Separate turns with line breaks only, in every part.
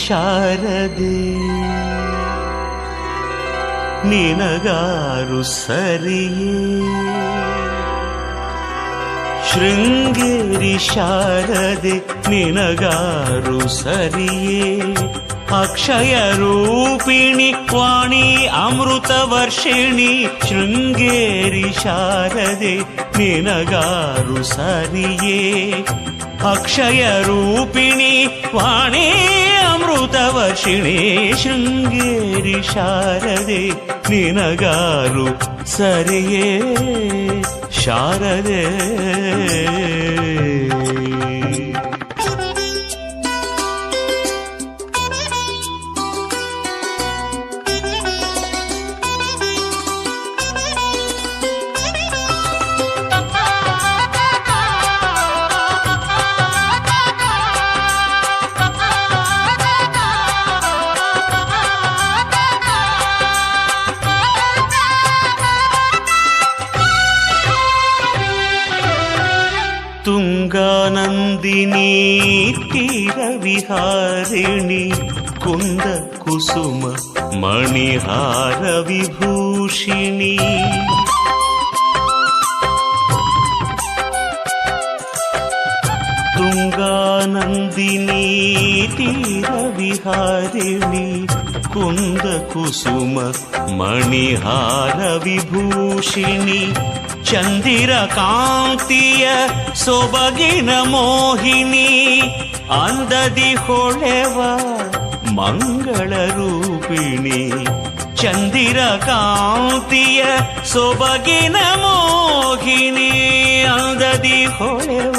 ಶಾರದೆ ನಿನಗಾರು ಸರಿಯೇ ಶೃಂಗೇರಿ ಶಾರದೆ ನಿನಗಾರು ಸರಿಯೇ ಅಕ್ಷಯ ರೂಪಿಣಿ ವಾಣಿ ಅಮೃತ ವರ್ಷಿಣಿ ಶೃಂಗೇರಿ ಶಾರದೆ ನಿನಗಾರು ಸರಿಯೇ ಅಕ್ಷಯ ರೂಪಿಣಿ ವಾಣಿ ಅಮೃತ ವರ್ಷಿಣಿ ಶೃಂಗೇರಿ ಶಾರದೆ ನಿನಗಾರು ಸರಿಯೇ ಶಾರದೆ ತುಂಗಾನಂದಿನಿ ತೀರವಿಹಾರಿಣಿ ಕುಂದ ಕುಸುಮ ಮಣಿಹಾರ ವಿಭೂಷಿಣಿ ತುಂಗಾನಂದಿನಿ ತೀರವಿಹಾರಿಣಿ ಕುಂದ ಕುಸುಮ ಮಣಿಹಾರ ವಿಭೂಷಿಣಿ ಚಂದಿರ ಕಾಂತಿಯ ಸೊಬಗಿನ ಮೋಹಿನಿ ಅಂದದಿ ಹೊಳೆವ ಮಂಗಳ ರೂಪಿಣಿ ಚಂದಿರ ಕಾಂತಿಯ ಸೊಬಗಿನ ಮೋಹಿನಿ ಅಂದದಿ ಹೊಳೆವ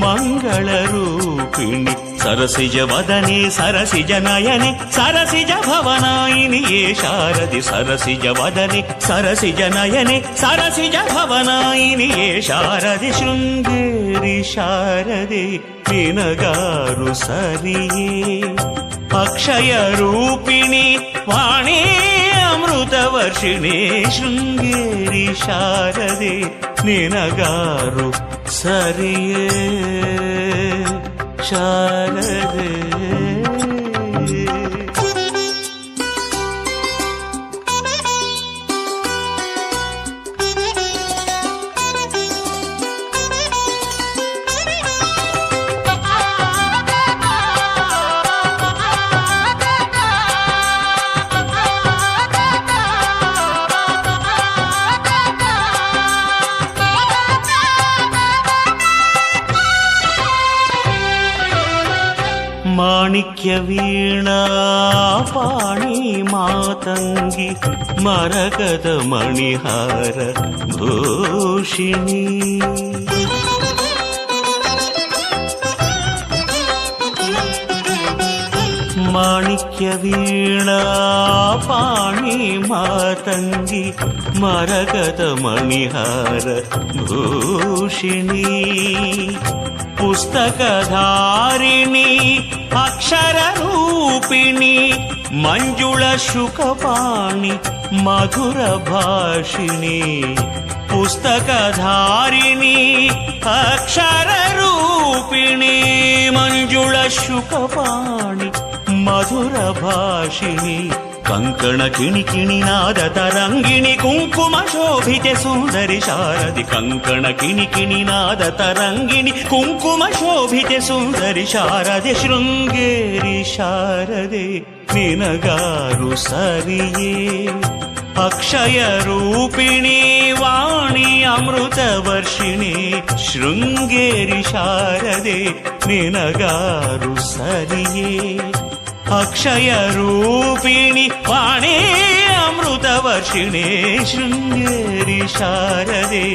ಮಂಗಳ ರೂಪಿಣಿ ಸರಸಿಜ ವದನೆ ಸರಸಿಜ ನಯನೆ ಸರಸಿಜ ಭವನಾಯಿನಿಯೇ ಶಾರದೆ ಸರಸಿಜ ವದನೆ ಸರಸಿಜ ನಯನೆ ಸರಸಿಜ ಭವನಾಯಿನಿಯೇ ಶಾರದೆ ಶೃಂಗೇರಿ ಶಾರದೆ ನಿನಗಾರು ಸರಿಯೇ ಅಕ್ಷಯ ರೂಪಿಣಿ ವಾಣಿ ಅಮೃತ ವರ್ಷಿಣಿ ಶೃಂಗೇರಿ ಶಾರದೆ ನಿನಗಾರು ಸರಿಯೇ ಶಾರದೆ ಮಾಣಿಕ್ಯ ವೀಣಾ ಪಾಣಿ ಮಾತಂಗಿ ಮರಗದ ಮಣಿಹಾರ ಭೂಷಿಣಿ ಮಾಣಿಕ್ಯ ವೀಣಾ ಪಾಣಿ ಮಾತಂಗಿ ಮರಗದ ಮಣಿಹಾರ ಭೂಷಿಣಿ ಪುಸ್ತಕಧಾರಿಣಿ ಅಕ್ಷರ ರೂಪಿಣಿ ಮಂಜುಳ ಶುಕಪಾಣಿ ಮಧುರ ಭಾಷಿಣಿ ಪುಸ್ತಕಧಾರಿಣಿ ಅಕ್ಷರ ರೂಪಿಣಿ ಮಂಜುಳ ಶುಕಪಾಣಿ ಮಧುರ ಭಾಷಿಣಿ ಕಂಕಣ ಕಿಣಿ ಕಿಣಿನಾದ ತರಂಗಿಣಿ ಕುಂಕುಮ ಶೋಭಿತೆ ಸುಂದರಿ ಶಾರದಿ ಕಂಕಣ ಕಿಣಿ ಕಿಣಿನಾದ ತರಂಗಿಣಿ ಕುಂಕುಮ ಶೋಭಿತೆ ಸುಂದರಿ ಶಾರದೆ ಶೃಂಗೇರಿ ಶಾರದೆ ನಿನಗಾರು ಸರಿಯೇ ಅಕ್ಷಯ ರೂಪಿಣಿ ವಾಣಿ ಅಮೃತ ವರ್ಷಿಣಿ ಶೃಂಗೇರಿ ಶಾರದೆ ನಿನಗಾರು ಸರಿಯೇ ಅಕ್ಷಯ ರೂಪಿಣಿ ವಾಣಿ ಅಮೃತ ವರ್ಷಿಣಿ ಶೃಂಗೇರಿ ಶಾರದೆ